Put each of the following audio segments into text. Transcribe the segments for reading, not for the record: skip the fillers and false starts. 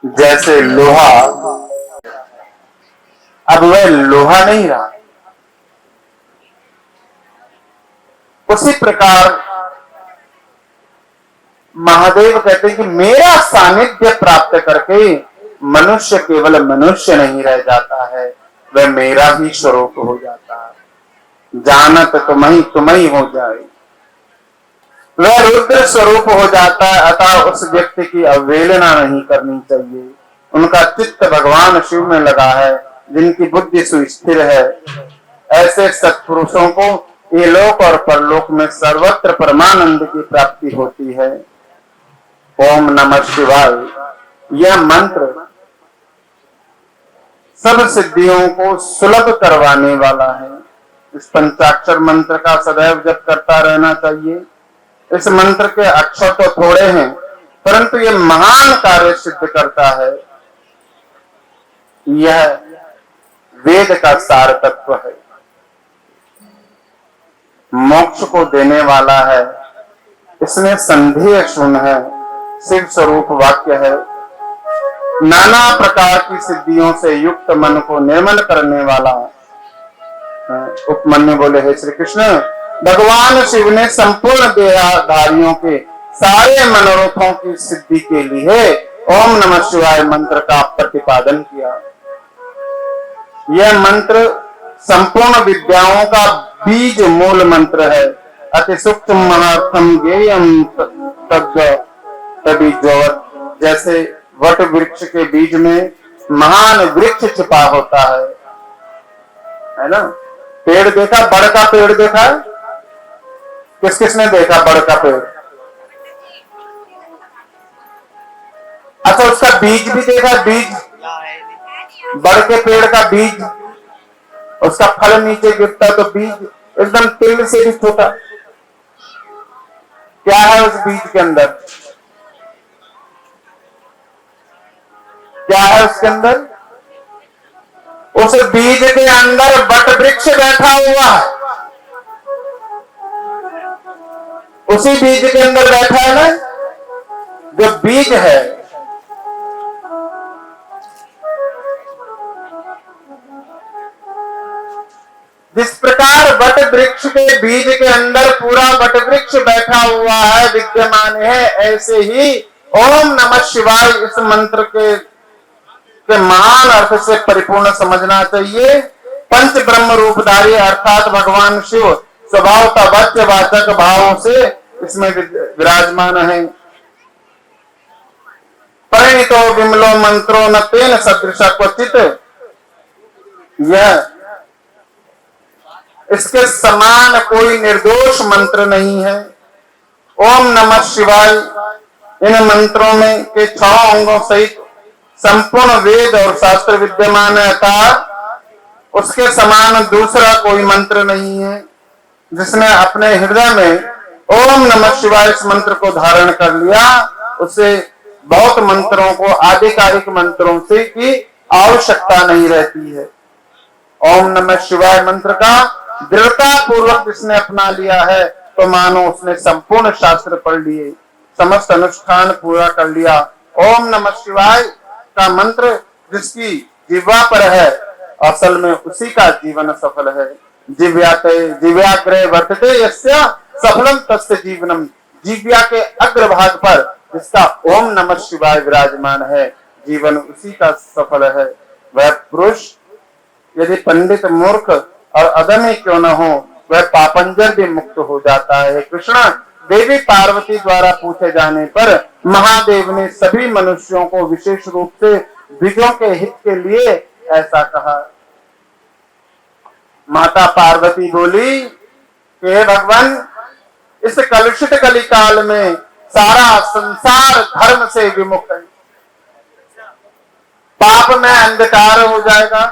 जैसे लोहा अब वह लोहा नहीं रहा, उसी प्रकार महादेव कहते हैं कि मेरा सानिध्य प्राप्त करके मनुष्य केवल मनुष्य नहीं रह जाता है, वह मेरा ही स्वरूप हो जाता है। जानत तुम्ही हो जाए, वह रुद्र स्वरूप हो जाता है। अतः उस व्यक्ति की अवहेलना नहीं करनी चाहिए। उनका चित्त भगवान शिव में लगा है, जिनकी बुद्धि सुस्थिर है। ऐसे सत्पुरुषों को ये लोक और परलोक में सर्वत्र परमानंद की प्राप्ति होती है। ओम नमः शिवाय यह मंत्र सब सिद्धियों को सुलभ करवाने वाला है। इस पंचाक्षर मंत्र का सदैव जप करता रहना चाहिए। इस मंत्र के अक्षर तो थोड़े हैं, परंतु यह महान कार्य सिद्ध करता है। यह वेद का सार तत्व है, मोक्ष को देने वाला है, इसमें संदेह शून्य है, शिव स्वरूप वाक्य है। नाना प्रकार की सिद्धियों से युक्त मन को निर्मल करने वाला। उपमन्यु बोले, हे श्री कृष्ण, भगवान शिव ने संपूर्ण देहधारियों के सारे मनोरथों की सिद्धि के लिए ओम नमः शिवाय मंत्र का प्रतिपादन किया। यह मंत्र संपूर्ण विद्याओं का बीज मूल मंत्र है। अति सूक्ष्म महार्थम ज्ञेयम तद्विजोवत्, जैसे वट वृक्ष के बीज में महान वृक्ष छिपा होता है ना। पेड़ देखा, बड़ का पेड़ देखा, किस किसने देखा बड़ का पेड़? अच्छा, उसका बीज भी देखा, बीज बड़ के पेड़ का बीज, उसका फल नीचे गिरता तो बीज एकदम तिल से भी छोटा। क्या है उस बीज के अंदर? क्या है उसके अंदर? उस बीज के अंदर वट वृक्ष बैठा हुआ है। उसी बीज के अंदर बैठा है ना, जो बीज है। जिस प्रकार वट वृक्ष के बीज के अंदर पूरा वट वृक्ष बैठा हुआ है, विद्यमान है, ऐसे ही ओम नमः शिवाय इस मंत्र के महान अर्थ से परिपूर्ण समझना चाहिए। पंच ब्रह्म रूपधारी अर्थात भगवान शिव स्वभावतः वाच्यवाचक भावों से इसमें विराजमान है। परिणितो विमलो मंत्रो न तेन सदृश क्वचित, यह इसके समान कोई निर्दोष मंत्र नहीं है। ओम नमः शिवाय इन मंत्रों में के 6 अंगों सहित संपूर्ण वेद और शास्त्र विद्यमान है, अर्थात उसके समान दूसरा कोई मंत्र नहीं है। जिसने अपने हृदय में ओम नमः शिवाय इस मंत्र को धारण कर लिया, उसे बहुत मंत्रों को, आधिकारिक मंत्रों से की आवश्यकता नहीं रहती है। ओम नमः शिवाय मंत्र का दृढ़ता पूर्वक जिसने अपना लिया है, तो मानो उसने संपूर्ण शास्त्र पढ़ लिए, समस्त अनुष्ठान पूरा कर लिया। ओम नमः शिवाय का मंत्र जिसकी जिह्वा पर है, असल में उसी का जीवन सफल है। जिव्याग्रे वर्तते यस्य सफलम तस्य जीवनम, जिव्या के अग्रभाग पर जिसका ओम नमः शिवाय विराजमान है, जीवन उसी का सफल है। वह पुरुष यदि पंडित, मूर्ख और अदम्य क्यों न हो, वह पापंजर भी मुक्त हो जाता है। कृष्ण देवी पार्वती द्वारा पूछे जाने पर महादेव ने सभी मनुष्यों को विशेष रूप से द्विजों के हित के लिए ऐसा कहा। माता पार्वती बोली कि हे भगवान, इस कलुषित कलिकाल में सारा संसार धर्म से विमुख है, पाप में अंधकार हो जाएगा,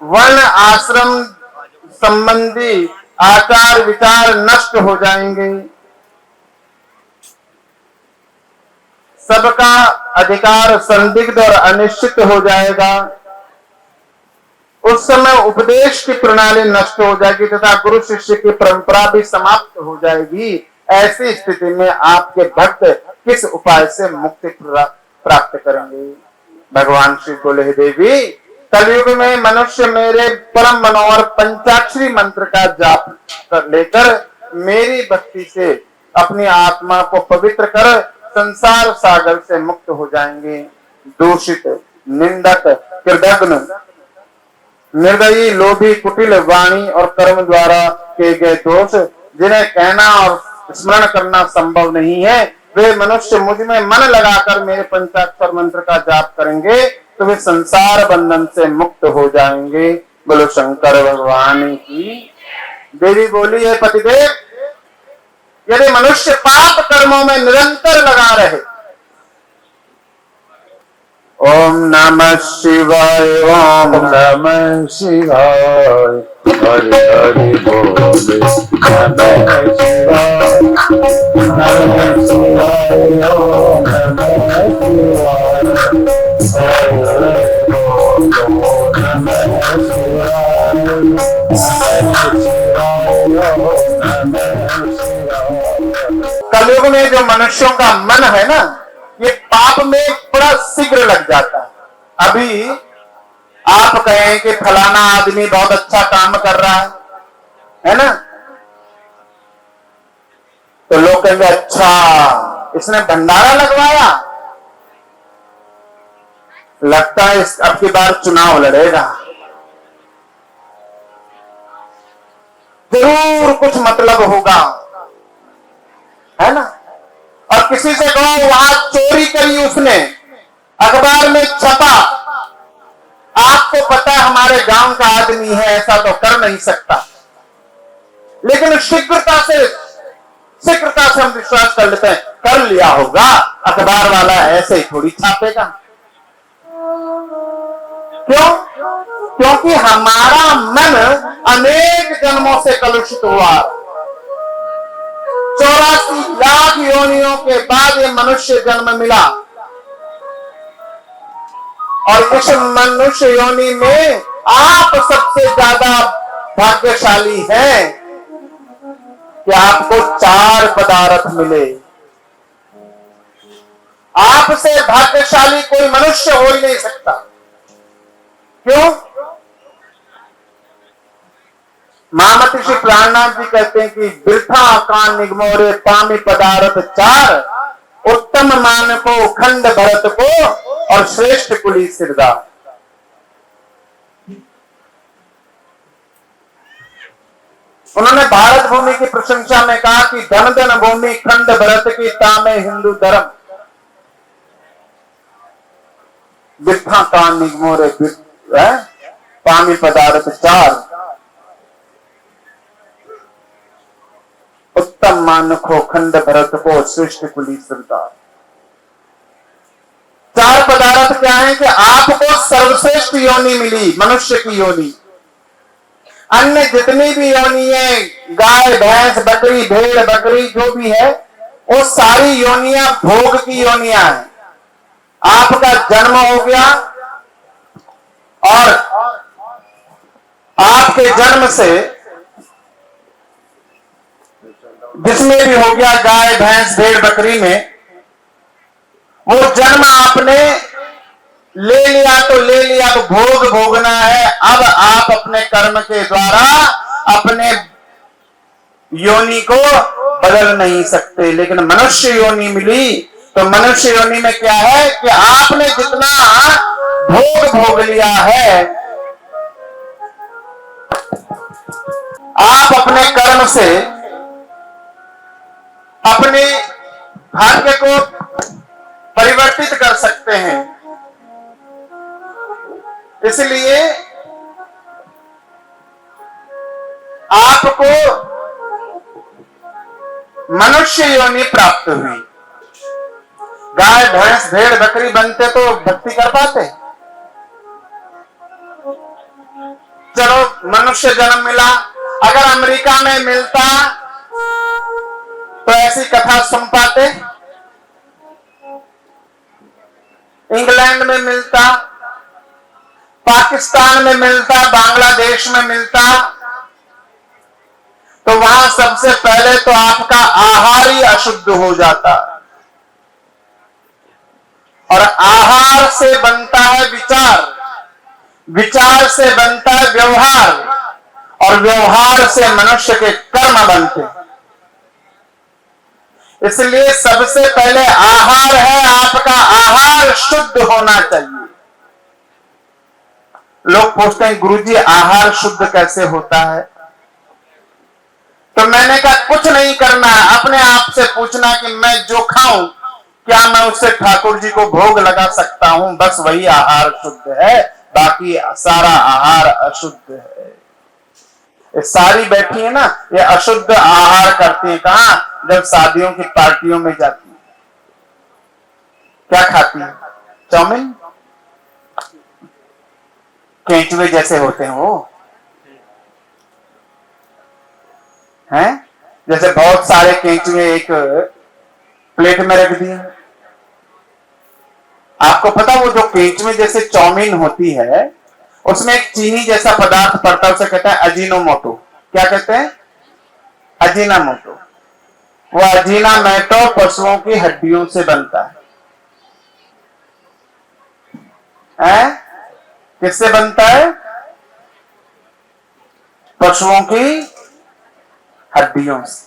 वर्ण आश्रम संबंधी आचार विचार नष्ट हो जाएंगे, सबका अधिकार संदिग्ध और अनिश्चित हो जाएगा। उस समय उपदेश की प्रणाली नष्ट हो जाएगी तथा गुरु शिष्य की परंपरा भी समाप्त हो जाएगी। ऐसी स्थिति में आपके भक्त किस उपाय से मुक्ति प्राप्त करेंगे? भगवान श्री बोले, हे देवी, कलयुग में मनुष्य मेरे परम मनोहर पंचाक्षरी मंत्र का जाप कर लेकर मेरी भक्ति से अपनी आत्मा को पवित्र कर संसार सागर से मुक्त हो जाएंगे। दूषित, निंदक, कृतघ्न, निर्दयी, लोभी, कुटिल वाणी और कर्म द्वारा किए गए दोष, जिन्हें कहना और स्मरण करना संभव नहीं है, वे मनुष्य मुझ में मन लगाकर मेरे पंचाक्षर मंत्र का जाप करेंगे तो वे संसार बंधन से मुक्त हो जाएंगे। बोलो शंकर भगवान की। देवी बोली, है पतिदेव, यदि मनुष्य पाप कर्मों में निरंतर लगा रहे, ओम नमः शिवाय, ओम नमः शिवाय, हरि हरि बोले, नमः शिवाय, नमः शिवाय, ओम नमः शिवाय, हरि हरि बोले, नमः शिवाय, नमः शिवाय, ओम नमः शिवाय। कलयुग में जो मनुष्यों का मन है ना, ये पाप में बड़ा शीघ्र लग जाता है। अभी आप कहें कि फलाना आदमी बहुत अच्छा काम कर रहा है ना, तो लोग कहेंगे, अच्छा इसने भंडारा लगवाया, लगता है इस अब की बार चुनाव लड़ेगा, जरूर कुछ मतलब होगा, है ना। और किसी से कहो वहां चोरी करी उसने, अखबार में छपा, आपको पता है हमारे गांव का आदमी है, ऐसा तो कर नहीं सकता, लेकिन शीघ्रता से हम विश्वास कर लेते हैं, कर लिया होगा, अखबार वाला ऐसे ही थोड़ी छापेगा। क्यों? क्योंकि हमारा मन अनेक जन्मों से कलुषित हुआ। 84 लाख योनियों के बाद ये मनुष्य जन्म मिला, और इस मनुष्य योनि में आप सबसे ज्यादा भाग्यशाली हैं कि आपको 4 पदार्थ मिले। आपसे भाग्यशाली कोई मनुष्य हो ही नहीं सकता। क्यों? महामती श्री प्राणनाथ जी कहते हैं कि वृथा कान निगमोरे पामी पदार्थ 4, उत्तम मान को, खंड भरत को, और श्रेष्ठ कुली सिरदा। उन्होंने भारत भूमि की प्रशंसा में कहा कि धन धन भूमि खंड भरत की तामे हिंदू धर्म। वृथा कान निगमोरे पामी पदार्थ 4, उत्तम मानखो, खंड भरत को, श्रेष्ठ कुली सरदार। 4 पदार्थ क्या है कि आपको सर्वश्रेष्ठ योनि मिली, मनुष्य की योनि। अन्य जितनी भी योनि है, गाय, भैंस, बकरी, भेड़, बकरी जो भी है, वो सारी योनियां भोग की योनियां हैं। आपका जन्म हो गया और आपके जन्म से जिसमें भी हो गया, गाय, भैंस, भेड़, बकरी में, वो जन्म आपने ले लिया तो ले लिया, तो भोग भोगना है। अब आप अपने कर्म के द्वारा अपने योनि को बदल नहीं सकते। लेकिन मनुष्य योनि मिली, तो मनुष्य योनि में क्या है कि आपने जितना भोग भोग लिया है, आप अपने कर्म से अपने भाग्य को परिवर्तित कर सकते हैं। इसलिए आपको मनुष्य योनि प्राप्त हुई। गाय, भैंस, भेड़, बकरी बनते तो भक्ति कर पाते। चलो मनुष्य जन्म मिला, अगर अमेरिका में मिलता तो ऐसी कथा सुन पाते, इंग्लैंड में मिलता, पाकिस्तान में मिलता, बांग्लादेश में मिलता, तो वहां सबसे पहले तो आपका आहार ही अशुद्ध हो जाता। और आहार से बनता है विचार, विचार से बनता है व्यवहार, और व्यवहार से मनुष्य के कर्म बनते हैं। इसलिए सबसे पहले आहार है, आपका आहार शुद्ध होना चाहिए। लोग पूछते हैं गुरुजी आहार शुद्ध कैसे होता है? तो मैंने कहा कुछ नहीं करना है, अपने आप से पूछना कि मैं जो खाऊं क्या मैं उससे ठाकुर जी को भोग लगा सकता हूं? बस वही आहार शुद्ध है, बाकी सारा आहार अशुद्ध है। ये सारी बैठी है ना, ये अशुद्ध आहार करती है। कहां? जब शादियों की पार्टियों में जाती है, क्या खाती है? चाउमीन, केंचुए जैसे होते हैं वो हैं, जैसे बहुत सारे केंचुए एक प्लेट में रख दिए। आपको पता वो जो केंचुए जैसे चाउमीन होती है उसमें एक चीनी जैसा पदार्थ पड़ता है, उसे कहता है अजीनोमोटो। क्या कहते हैं? अजीनामोटो। वो अजीनामोटो पशुओं की हड्डियों से बनता है? किससे बनता है? पशुओं की हड्डियों से।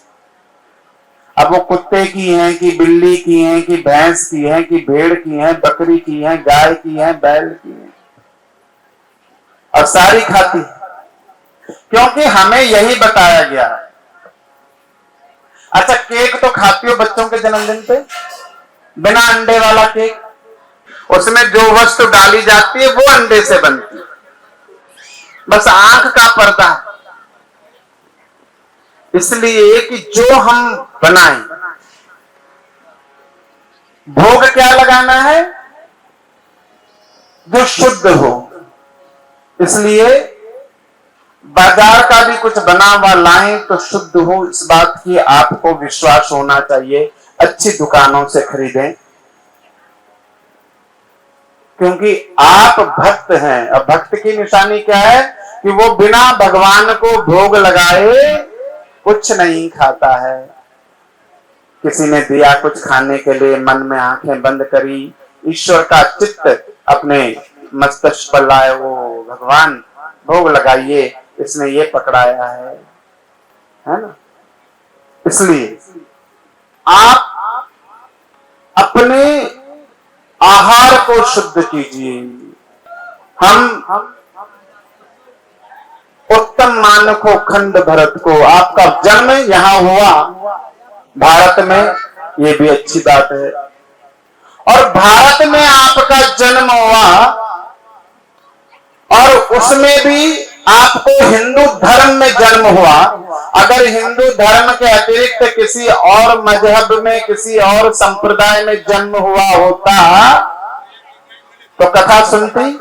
अब वो कुत्ते की हैं कि बिल्ली की हैं कि भैंस की हैं कि भेड़ की हैं, बकरी की हैं, गाय की हैं, बैल की हैं, और सारी खाती है, क्योंकि हमें यही बताया गया। अच्छा, केक तो खाती हो बच्चों के जन्मदिन पे, बिना अंडे वाला केक, उसमें जो वस्तु डाली जाती है वो अंडे से बनती है, बस आंख का पर्दा। इसलिए कि जो हम बनाएं, भोग क्या लगाना है? जो शुद्ध हो। इसलिए बाजार का भी कुछ बना हुआ लाएं तो शुद्ध हो, इस बात की आपको विश्वास होना चाहिए। अच्छी दुकानों से खरीदें, क्योंकि आप भक्त हैं। अब भक्त की निशानी क्या है? कि वो बिना भगवान को भोग लगाए कुछ नहीं खाता है। किसी ने दिया कुछ खाने के लिए, मन में आंखें बंद करी, ईश्वर का चित्त अपने मस्तिष्क पर लाए, वो भगवान भोग लगाइए, इसने ये पकड़ाया है ना? इसलिए आप अपने आहार को शुद्ध कीजिए। हम उत्तम मानको खंड भरत को, आपका जन्म यहां हुआ भारत में, ये भी अच्छी बात है। और भारत में आपका जन्म हुआ और उसमें भी आपको हिंदू धर्म में जन्म हुआ। अगर हिंदू धर्म के अतिरिक्त किसी और मजहब में, किसी और संप्रदाय में जन्म हुआ होता तो कथा सुनती,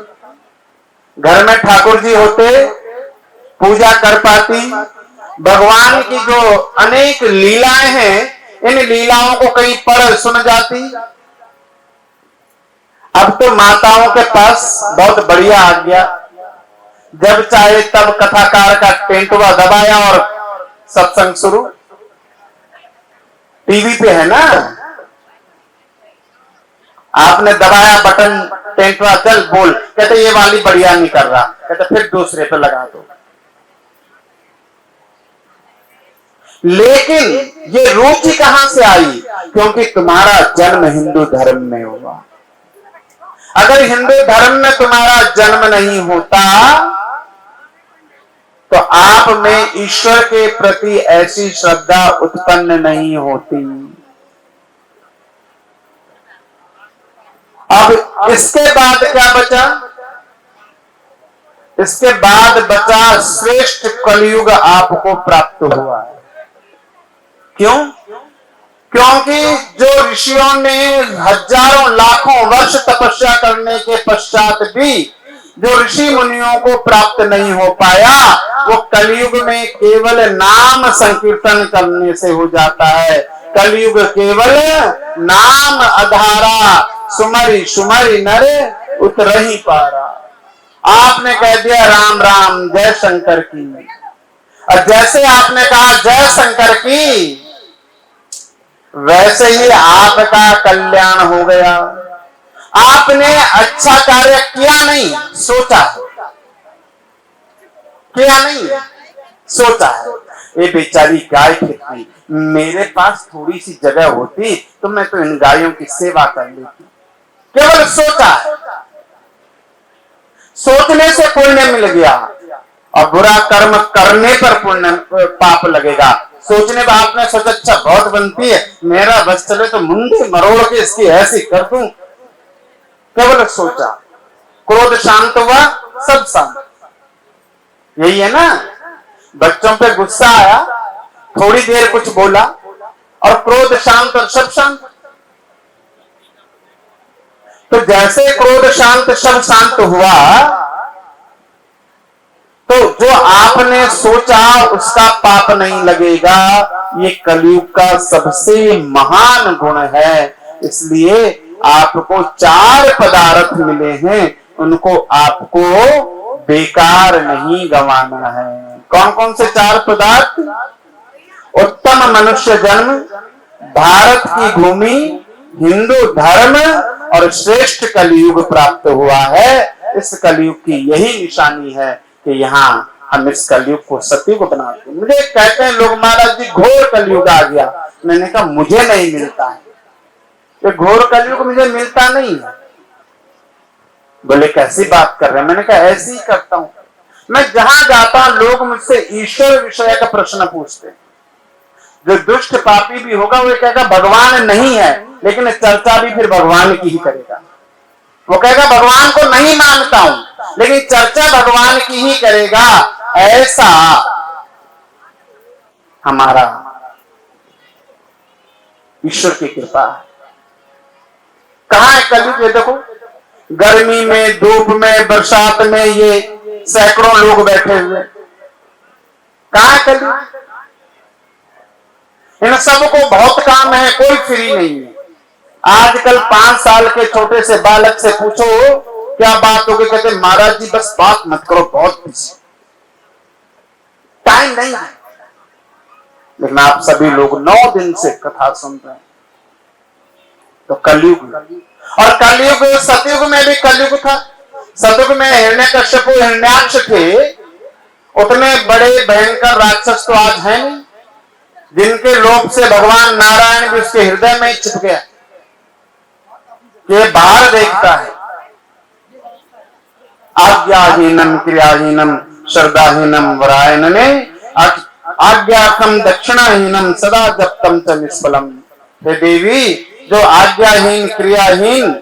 घर में ठाकुर जी होते, पूजा कर पाती, भगवान की जो अनेक लीलाएं हैं इन लीलाओं को कहीं पढ़ सुन जाती। अब तो माताओं के पास बहुत बढ़िया आ गया, जब चाहे तब कथाकार का टेंटुआ दबाया और सत्संग शुरू। टीवी पे है ना, आपने दबाया बटन, टेंटुआ चल बोल, कहते ये वाली बढ़िया नहीं कर रहा, कहते फिर दूसरे पे लगा दो। लेकिन ये रुचि कहां से आई? क्योंकि तुम्हारा जन्म हिंदू धर्म में हुआ। अगर हिंदू धर्म में तुम्हारा जन्म नहीं होता तो आप में ईश्वर के प्रति ऐसी श्रद्धा उत्पन्न नहीं होती। अब इसके बाद क्या बचा? इसके बाद बचा श्रेष्ठ कलयुग आपको प्राप्त हुआ है। क्यों? क्योंकि जो ऋषियों ने हजारों लाखों वर्ष तपस्या करने के पश्चात भी जो ऋषि मुनियों को प्राप्त नहीं हो पाया, वो कलयुग में केवल नाम संकीर्तन करने से हो जाता है। कलयुग केवल नाम आधारा, सुमरि सुमरि नर उतर ही पारा। आपने कह दिया राम राम जय शंकर की, और जैसे आपने कहा जय शंकर की, वैसे ही आपका कल्याण हो गया। आपने अच्छा कार्य किया नहीं, सोचा है, किया नहीं, सोचा है। ये बेचारी गाय कितनी, मेरे पास थोड़ी सी जगह होती तो मैं तो इन गायों की सेवा कर लेती। केवल सोचा है, सोचने से पुण्य मिल गया, और बुरा कर्म करने पर पुण्य पाप लगेगा। सोचने पर आपने सोचा अच्छा बहुत बनती है, मेरा बस चले तो मुंडी मरोड़ के इसकी ऐसी कर दूं, केवल सोचा। क्रोध शांत हुआ, सब शांत। यही है ना, बच्चों पे गुस्सा आया, थोड़ी देर कुछ बोला और क्रोध शांत और सब शांत। तो जैसे क्रोध शांत सब शांत हुआ, तो जो आपने सोचा उसका पाप नहीं लगेगा। ये कलयुग का सबसे महान गुण है। इसलिए आपको 4 पदार्थ मिले हैं, उनको आपको बेकार नहीं गंवाना है। कौन कौन से 4 पदार्थ? उत्तम मनुष्य जन्म, भारत की भूमि, हिंदू धर्म और श्रेष्ठ कलयुग प्राप्त हुआ है। इस कलयुग की यही निशानी है कि यहाँ हम इस कलयुग को सतयुग बनाते हैं। मुझे कहते हैं लोग, महाराज जी घोर कलयुग आ गया। मैंने कहा मुझे नहीं मिलता है, ये घोर कलयुग मुझे मिलता नहीं है। बोले कैसी बात कर रहे हैं? मैंने कहा ऐसी ही करता हूं। मैं जहां जाता हूं लोग मुझसे ईश्वर विषय का प्रश्न पूछते हैं। जो दुष्ट पापी भी होगा वो कहेगा भगवान नहीं है, लेकिन चर्चा भी फिर भगवान की ही करेगा। वो कहेगा भगवान को नहीं मानता हूं, लेकिन चर्चा भगवान की ही करेगा। ऐसा हमारा ईश्वर की कृपा है। कहां है कलयुग? ये देखो, गर्मी में, धूप में, बरसात में ये सैकड़ों लोग बैठे हुए, कहां है कलयुग? इन सबको बहुत काम है, कोई फ्री नहीं है। आजकल 5 साल के छोटे से बालक से पूछो क्या बात होगी, कहते महाराज जी बस बात मत करो, बहुत बिजी, टाइम नहीं है। लेकिन आप सभी लोग 9 दिन से कथा सुन रहे हैं। तो कलयुग, और कलयुग, सतयुग में भी कलयुग था। सतयुग में हिरण्यकश्यप, हिरण्याक्ष थे, उतने बड़े भयंकर राक्षस तो आज है नहीं, जिनके लोभ से भगवान नारायण भी उसके हृदय में छिप गया, ये बाहर देखता है। आज्ञाहीनम क्रियाहीनम श्रद्धाहीनम वरायनने आज्ञाकम दक्षिणाहीनम सदा जप्तम च निष्फलम। हे देवी, जो आज्ञाहीन, क्रियाहीन,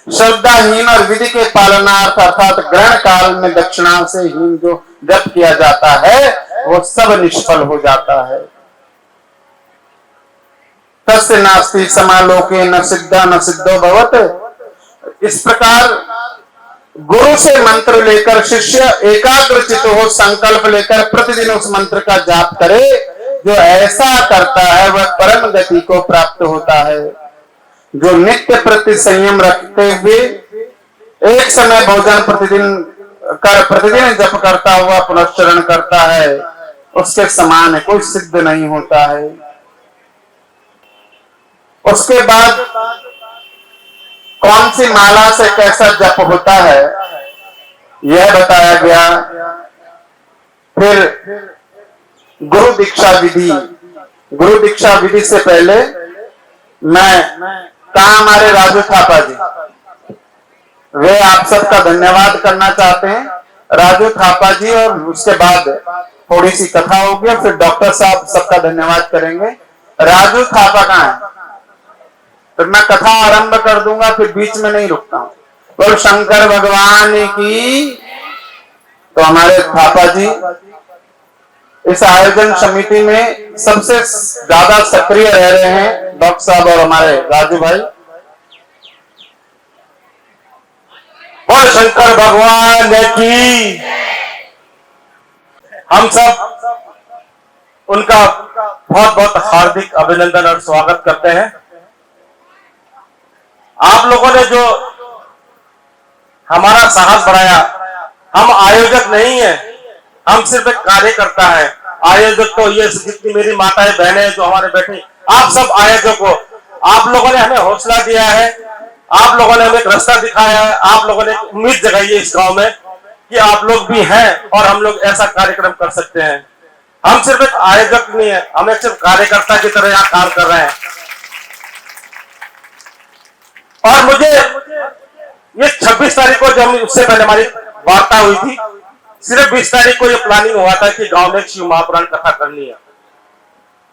श्रद्धाहीन और विधि के पालनार्थ अर्थात ग्रहण काल में दक्षिणा से हीन जो जप किया जाता है वो सब निष्फल हो जाता है। तस्य नास्ति समालोके न सिद्धा न सिद्धो भवत। इस प्रकार गुरु से मंत्र लेकर शिष्य एकाग्रचित हो, संकल्प लेकर प्रतिदिन उस मंत्र का जाप करे, जो ऐसा करता है वह परम गति को प्राप्त होता है। जो नित्य प्रति संयम रखते हुए एक समय भोजन प्रतिदिन जप करता हुआ पुनश्चरण करता है, उसके समान कोई सिद्ध नहीं होता है। उसके बाद कौन सी माला से कैसा जप होता है यह बताया गया। फिर गुरु दीक्षा विधि, गुरु दीक्षा विधि से पहले मैं कहा हमारे राजू थापा जी, वे आप सबका धन्यवाद करना चाहते हैं, राजू थापा जी, और उसके बाद थोड़ी सी कथा होगी और फिर डॉक्टर साहब सबका धन्यवाद करेंगे। राजू थापा कहाँ है? फिर मैं कथा आरंभ कर दूंगा, फिर बीच में नहीं रुकता हूं। बोल शंकर भगवान की। तो हमारे थापा जी इस आयोजन समिति में सबसे ज्यादा सक्रिय रह रहे हैं, डॉक्टर साहब और हमारे राजू भाई। और शंकर भगवान की हम सब उनका बहुत बहुत हार्दिक अभिनंदन और स्वागत करते हैं। आप लोगों ने जो हमारा साहस बढ़ाया, हम आयोजक नहीं है, हम सिर्फ एक कार्यकर्ता है। आयोजक तो ये जितनी मेरी माताएं बहनें जो हमारे बैठे, आप सब आयोजक हो। आप लोगों ने हमें हौसला दिया है, आप लोगों ने हमें एक रास्ता दिखाया है, आप लोगों ने एक उम्मीद जगाई है इस गांव में कि आप लोग भी हैं और हम लोग ऐसा कार्यक्रम कर सकते हैं। हम सिर्फ एक आयोजक नहीं है, हम एक सिर्फ कार्यकर्ता की तरह यहाँ काम कर रहे हैं। और मुझे ये 26 तारीख को, जब उससे पहले हमारी वार्ता हुई थी, सिर्फ 20 तारीख को ये प्लानिंग हुआ था कि गांव में शिव महापुराण कथा करनी है।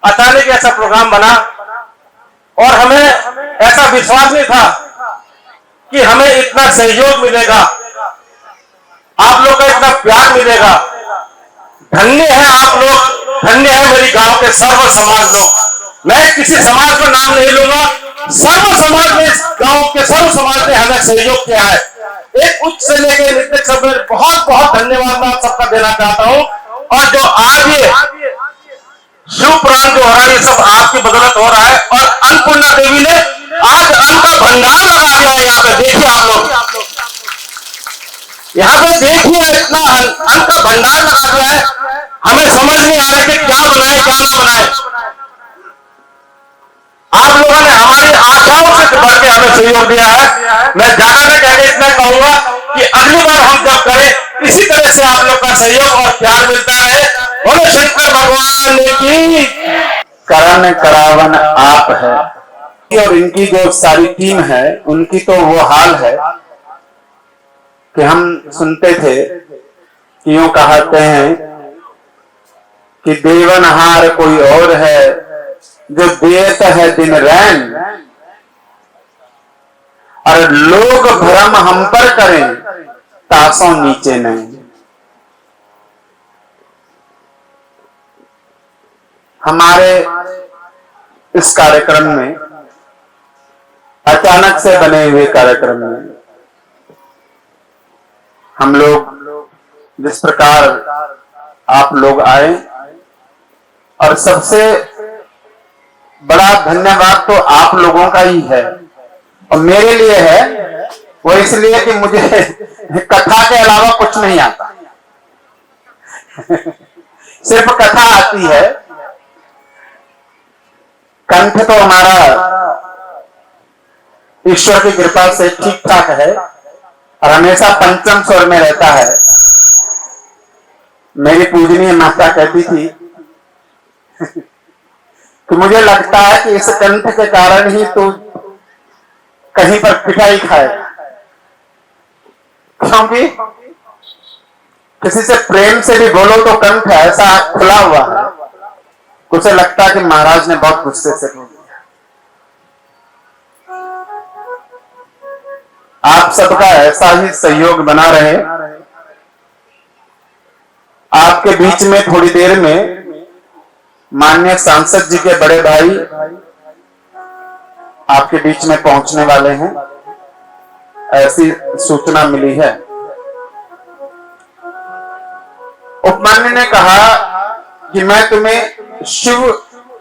अचानक ऐसा प्रोग्राम बना और हमें ऐसा विश्वास नहीं था कि हमें इतना सहयोग मिलेगा, आप लोग का इतना प्यार मिलेगा। धन्य है आप लोग, धन्य है मेरी गांव के सर्व समाज लोग। मैं किसी समाज का नाम नहीं लूंगा, सर्व समाज ने, गांव के सर्व समाज ने हमें सहयोग किया है। एक उच्च से लेकर नित्य सब में बहुत बहुत धन्यवाद मैं आप सबका देना चाहता हूं। और जो आज ये शिव पुराण जो हो रहा है, ये सब आपकी बदौलत हो रहा है। और अन्नपूर्णा देवी ने आज अन्न का भंडार लगा दिया है। यहाँ पे देखिए आप लोग, यहाँ पे देखिए इतना अन्न का भंडार लगा दिया है। हमें समझ नहीं आ रहा कि क्या बनाए क्या ना बनाए। आप लोगों ने हमारी आशाओं से बढ़ के हमें सहयोग दिया है। मैं ज्यादा न कहकर इतना कहूंगा कि अगली बार हम जब करें इसी तरह से आप लोग का सहयोग और प्यार मिलता है। बोलो शंकर भगवान की। करण करावन आप है। और इनकी जो सारी टीम है उनकी तो वो हाल है कि हम सुनते थे कि यूं कहते हैं कि देवनहार कोई और है जो देत है दिन रैन, और लोग भ्रम हम पर करें तासों नीचे नहीं। हमारे इस कार्यक्रम में, अचानक से बने हुए कार्यक्रम में, हम लोग जिस प्रकार आप लोग आए, और सबसे बड़ा धन्यवाद तो आप लोगों का ही है और मेरे लिए है। वो इसलिए कि मुझे कथा के अलावा कुछ नहीं आता। सिर्फ कथा आती है। कंठ तो हमारा ईश्वर की कृपा से ठीक ठाक है और हमेशा पंचम स्वर में रहता है। मेरी पूजनीय माता कहती थी कि मुझे लगता है कि इस कंठ के कारण ही तू कहीं पर पिटाई खाए, क्योंकि किसी से प्रेम से भी बोलो तो कंठ ऐसा खुला हुआ है। उसे लगता है कि महाराज ने बहुत गुस्से से बोल दिया। आप सबका ऐसा ही सहयोग बना रहे। आपके बीच में थोड़ी देर में माननीय सांसद जी के बड़े भाई आपके बीच में पहुंचने वाले हैं, ऐसी सूचना मिली है। उपमान्य ने कहा कि मैं तुम्हें शिव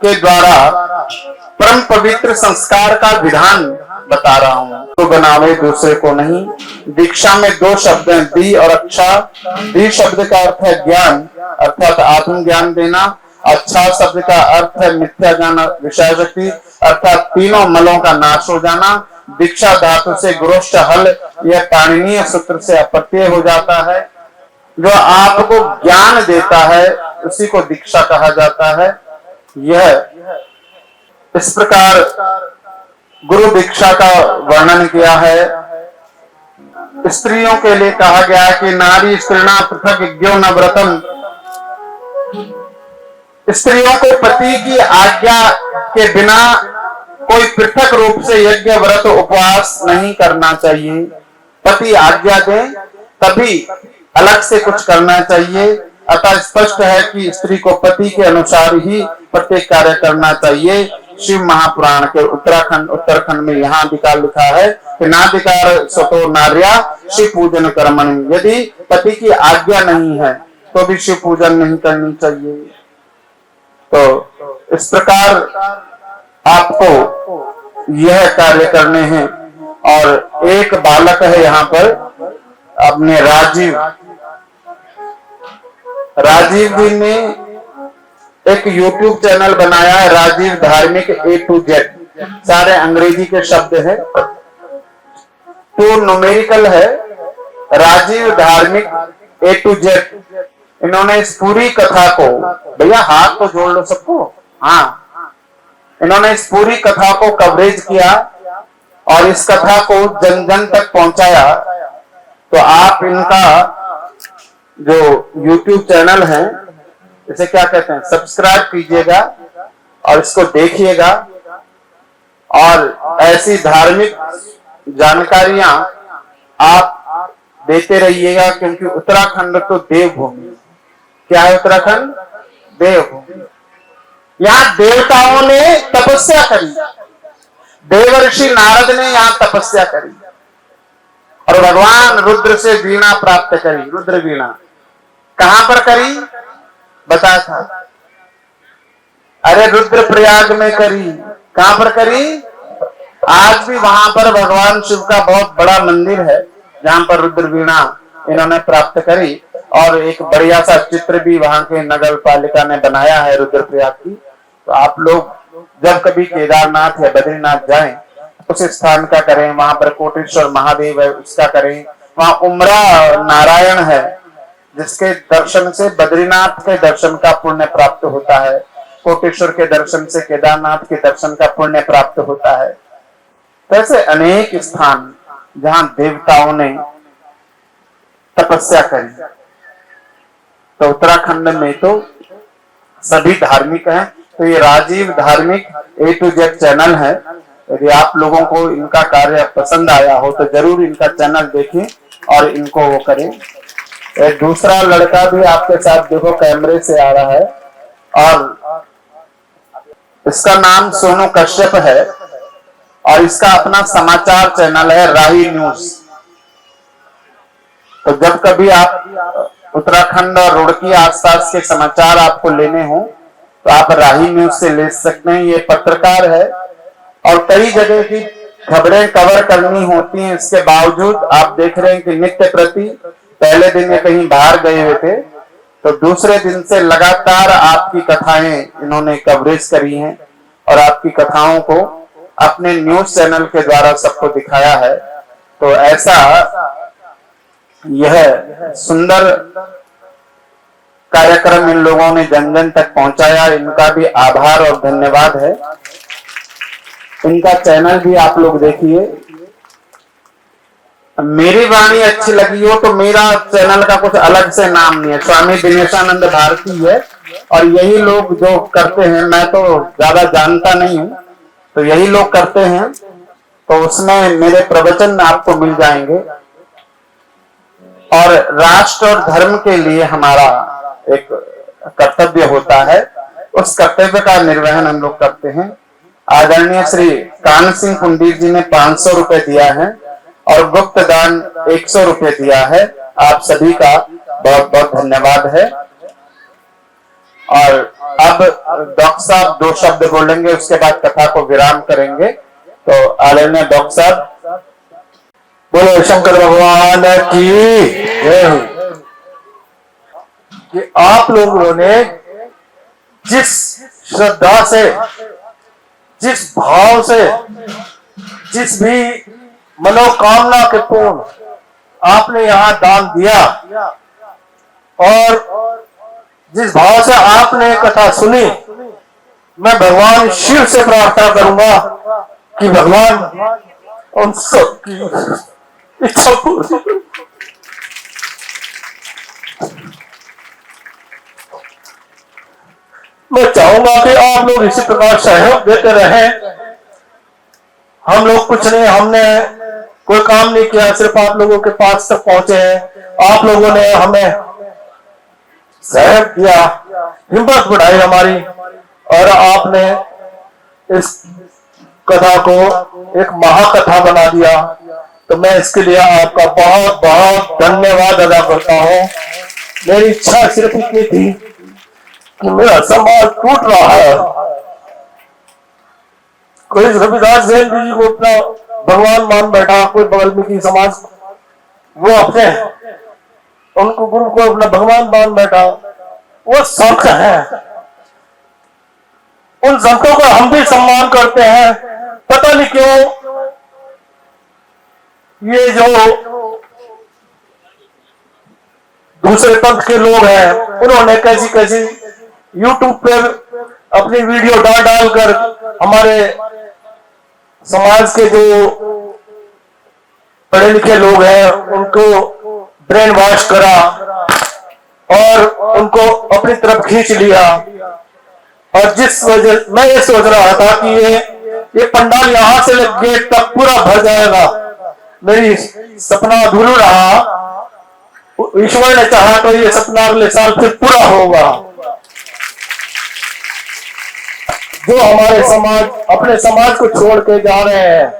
के द्वारा परम पवित्र संस्कार का विधान बता रहा हूं। तो बनावे दूसरे को नहीं। दीक्षा में दो शब्द हैं, दी और अच्छा। दी शब्द का अर्थ है ज्ञान, अर्थात आत्मज्ञान देना। अच्छा शब्द का अर्थ है मिथ्या ज्ञान, विषय शक्ति, अर्थात तीनों मलों का नाश हो जाना। दीक्षा धातु से गुरोश्च हल, यह पाणिनीय सूत्र से अप्रत्यय हो जाता है। जो आपको ज्ञान देता है उसी को दीक्षा कहा जाता है। यह इस प्रकार गुरु दीक्षा का वर्णन किया है। स्त्रियों के लिए कहा गया है कि नारी स्त्रीणा पृथक यज्ञो न व्रतम। स्त्रियों को पति की आज्ञा के बिना कोई पृथक रूप से यज्ञ व्रत उपवास नहीं करना चाहिए। पति आज्ञा दे तभी अलग से कुछ करना चाहिए। अतः स्पष्ट है कि स्त्री को पति के अनुसार ही प्रत्येक कार्य करना चाहिए। शिव महापुराण के उत्तराखंड में यहाँ अधिकार लिखा है कि नाधिकार स्वतो नार्या शिव पूजन कर्मण। यदि पति की आज्ञा नहीं है तो भी शिव पूजन नहीं करनी चाहिए। तो इस प्रकार आपको यह कार्य करने हैं। और एक बालक है यहाँ पर अपने राजीव जी ने एक YouTube चैनल बनाया है, राजीव धार्मिक A to Z। सारे अंग्रेजी के शब्द हैं, टू न्यूमेरिकल है, राजीव धार्मिक A to Z। इन्होंने इस पूरी कथा को, भैया हाथ तो जोड़ लो सबको, हाँ, इन्होंने इस पूरी कथा को कवरेज किया और इस कथा को जन जन तक पहुंचाया। तो आप इनका जो YouTube चैनल है, इसे क्या कहते हैं, सब्सक्राइब कीजिएगा और इसको देखिएगा और ऐसी धार्मिक जानकारियां आप देते रहिएगा, क्योंकि उत्तराखंड तो देवभूमि। क्या है उत्तराखंड? देवभूमि। यहां देवताओं ने तपस्या करी, देवर्षि नारद ने यहां तपस्या करी और भगवान रुद्र से वीणा प्राप्त करी। रुद्र वीणा कहां पर करी बताया था? अरे रुद्रप्रयाग में करी। कहां पर करी? आज भी वहां पर भगवान शिव का बहुत बड़ा मंदिर है जहां पर रुद्र वीणा इन्होंने प्राप्त करी और एक बढ़िया सा चित्र भी वहां के नगर पालिका ने बनाया है रुद्रप्रयाग की। तो आप लोग जब कभी केदारनाथ या बद्रीनाथ जाएं, उस स्थान का करें। वहां पर कोटेश्वर महादेव है, उसका करें। वहां उमरा नारायण है, जिसके दर्शन से बद्रीनाथ के दर्शन का पुण्य प्राप्त होता है, कोटेश्वर के दर्शन से केदारनाथ के दर्शन का पुण्य प्राप्त होता है। ऐसे अनेक स्थान जहां देवताओं ने तपस्या करी। तो उत्तराखंड में तो सभी धार्मिक हैं। तो ये राजीव धार्मिक A to Z चैनल है। यदि आप लोगों को इनका कार्य पसंद आया हो तो जरूर इनका चैनल देखें और इनको वो करें। एक दूसरा लड़का भी आपके साथ देखो कैमरे से आ रहा है और इसका नाम सोनू कश्यप है और इसका अपना समाचार चैनल है राही न्यूज। तो जब कभी आप उत्तराखंड और रुड़की आसपास के समाचार आपको लेने हो तो आप राही न्यूज से ले सकते हैं। ये पत्रकार है और कई जगह की खबरें कवर करनी होती हैं, इसके बावजूद आप देख रहे हैं कि नित्य प्रति पहले दिन ये कहीं बाहर गए हुए थे तो दूसरे दिन से लगातार आपकी कथाएं इन्होंने कवरेज करी हैं और आपकी कथाओं को अपने न्यूज चैनल के द्वारा सबको दिखाया है। तो ऐसा यह सुंदर कार्यक्रम इन लोगों ने जन जन तक पहुंचाया, इनका भी आभार और धन्यवाद है। इनका चैनल भी आप लोग देखिए। मेरी वाणी अच्छी लगी हो तो मेरा चैनल का कुछ अलग से नाम नहीं है, स्वामी दिनेशानंद भारती है और यही लोग जो करते हैं, मैं तो ज्यादा जानता नहीं हूं, तो यही लोग करते हैं। तो उसमें मेरे प्रवचन आपको मिल जाएंगे और राष्ट्र और धर्म के लिए हमारा एक कर्तव्य होता है, उस कर्तव्य का निर्वहन हम लोग करते हैं। आदरणीय श्री कान सिंह कुंडीर जी ने 500 रुपए दिया है और गुप्त दान 100 रुपए दिया है। आप सभी का बहुत बहुत धन्यवाद है। और अब डॉक्टर साहब 2 शब्द बोलेंगे, उसके बाद कथा को विराम करेंगे। तो आदरणीय डॉक्टर साहब, बोलो शंकर भगवान की जय हो। कि आप लोगों ने जिस श्रद्धा से, जिस भाव से, जिस भी मनोकामना के पूर्ण आपने यहाँ दान दिया और जिस भाव से आपने कथा सुनी, मैं भगवान शिव से प्रार्थना करूंगा कि भगवान उन सबकी इच्छा पूरी। मैं चाहूंगा कि आप लोग इसी प्रकार सहयोग देते रहें। हम लोग कुछ नहीं, हमने कोई काम नहीं किया, सिर्फ आप लोगों के पास तक पहुंचे हैं। आप लोगों ने हमें सहयोग किया, हिम्मत बढ़ाई हमारी और आपने इस कथा को एक महाकथा बना दिया। तो मैं इसके लिए आपका बहुत बहुत धन्यवाद अदा करता हूँ। मेरी इच्छा सिर्फ इतनी थी कि मेरा समाज टूट रहा है। कोई रविदास जयंती जी को अपना भगवान मान बैठा, कोई बगल में की समाज वो अपने उनको गुरु को अपना भगवान मान बैठा, वो संत है। उन संतों का हम भी सम्मान करते हैं। पता नहीं क्यों ये जो दूसरे पंथ के लोग हैं, उन्होंने कैसी कैसी YouTube पे अपनी वीडियो डाल डालकर हमारे समाज के जो पढ़े लिखे लोग हैं उनको ब्रेन वॉश करा और उनको अपनी तरफ खींच लिया। और जिस वजह मैं ये सोच रहा था कि ये पंडाल यहां से गेट तक पूरा भर जाएगा, मेरी सपना अधूरा रहा। ईश्वर ने चाहा तो ये सपना अगले साल फिर पूरा होगा। जो हमारे समाज अपने समाज को छोड़ के जा रहे हैं,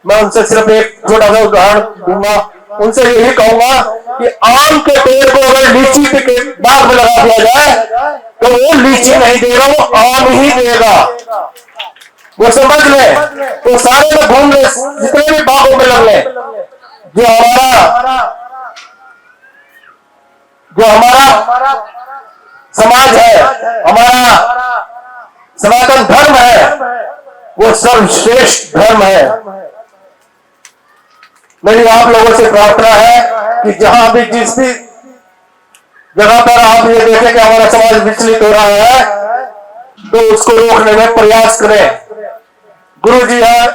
मैं उनसे सिर्फ एक छोटा सा उदाहरण दूंगा। उनसे यही कहूंगा कि आम के पेड़ को अगर लीची के बाग में लगा दिया जाए तो वो लीची नहीं देगा, वो आम ही देगा। वो समझ ले, तो सारे लोग घूम ले, जितने भी बागों में लग ले। जो हमारा समाज है, हमारा सनातन धर्म है, वो सर्वश्रेष्ठ धर्म है। मेरी आप लोगों से प्रार्थना है कि जहां भी जिस भी जगह पर आप ये देखें कि हमारा समाज विचलित हो रहा है, तो उसको रोकने में प्रयास करें। गुरु जी है,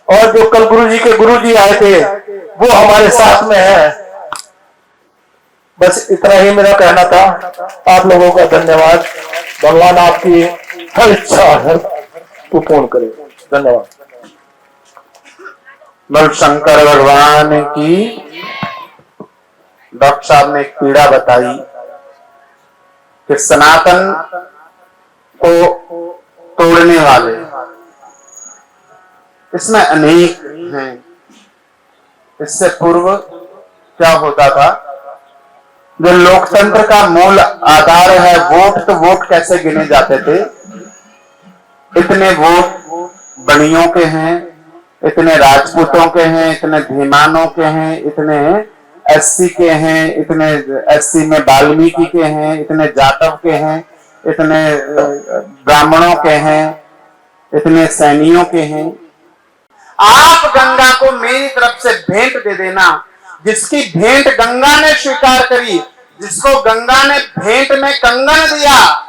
और जो कल गुरु जी के गुरु जी आए थे वो हमारे साथ में है। बस इतना ही मेरा कहना था। आप लोगों का धन्यवाद। भगवान आपकी हर इच्छा है तो पूर्ण करे। धन्यवाद। बोल शंकर भगवान की। डॉक्टर साहब ने एक पीड़ा बताई कि सनातन को तोड़ने वाले इसमें अनेक हैं। इससे पूर्व क्या होता था, जो लोकतंत्र का मूल आधार है वोट, तो वोट कैसे गिने जाते थे? इतने वोट बनियों के हैं, इतने राजपूतों के हैं, इतने धीमानों के हैं, इतने एससी के हैं, इतने एससी में वाल्मीकि के हैं, इतने जाटव के हैं, इतने ब्राह्मणों के हैं, इतने सैनियों के हैं। आप गंगा को मेरी तरफ से भेंट दे देना। जिसकी भेंट गंगा ने स्वीकार करी, जिसको गंगा ने भेंट में कंगन दिया,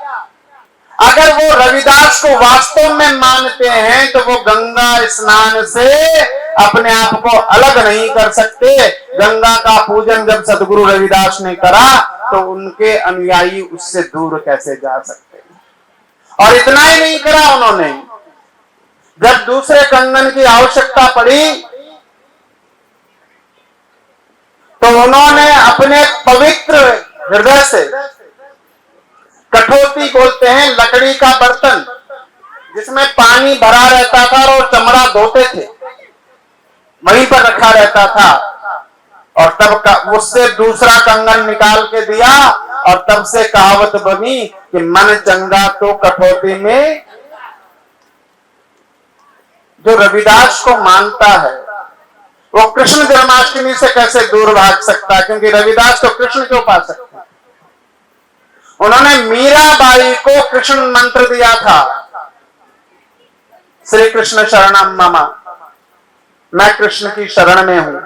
अगर वो रविदास को वास्तव में मानते हैं तो वो गंगा स्नान से अपने आप को अलग नहीं कर सकते। गंगा का पूजन जब सदगुरु रविदास ने करा तो उनके अनुयायी उससे दूर कैसे जा सकते हैं? और इतना ही नहीं करा उन्होंने, जब दूसरे कंगन की आवश्यकता पड़ी तो उन्होंने अपने पवित्र हृदय से, कठौती बोलते हैं लकड़ी का बर्तन जिसमें पानी भरा रहता था और चमड़ा धोते थे, वहीं पर रखा रहता था, और तब उससे दूसरा कंगन निकाल के दिया। और तब से कहावत बनी कि मन चंगा तो कठौती में। जो रविदास को मानता है वो कृष्ण जन्माष्टमी से कैसे दूर भाग सकता है? क्योंकि रविदास तो कृष्ण के उपासक थे। उन्होंने मीराबाई को कृष्ण मंत्र दिया था, श्री कृष्ण शरणम मम, मैं कृष्ण की शरण में हूं।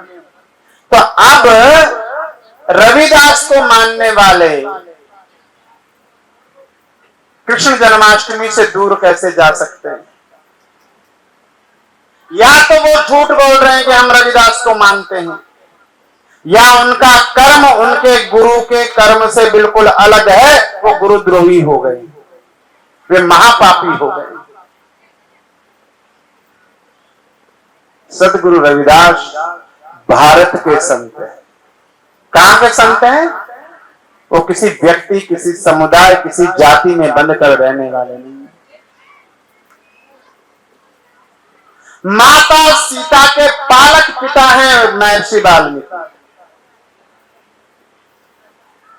तो अब रविदास को मानने वाले कृष्ण जन्माष्टमी से दूर कैसे जा सकते हैं? या तो वो झूठ बोल रहे हैं कि हम रविदास को मानते हैं, या उनका कर्म उनके गुरु के कर्म से बिल्कुल अलग है, वो गुरुद्रोही हो गए, वे महापापी हो गए। सदगुरु रविदास भारत के संत हैं। कहां के संत हैं? वो किसी व्यक्ति, किसी समुदाय, किसी जाति में बंद कर रहने वाले नहीं। माता सीता के पालक पिता हैं महर्षि वाल्मीकि।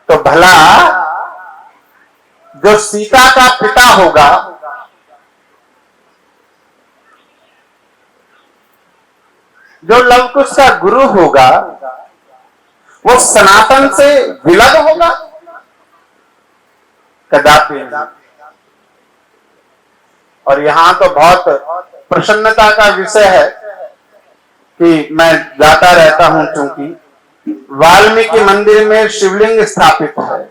तो भला जो सीता का पिता होगा, जो लवकुश का गुरु होगा, वो सनातन से विलग होगा? कदापि नहीं। और यहां तो बहुत प्रसन्नता का विषय है कि मैं जाता रहता हूं, चूंकि वाल्मीकि मंदिर में शिवलिंग स्थापित है,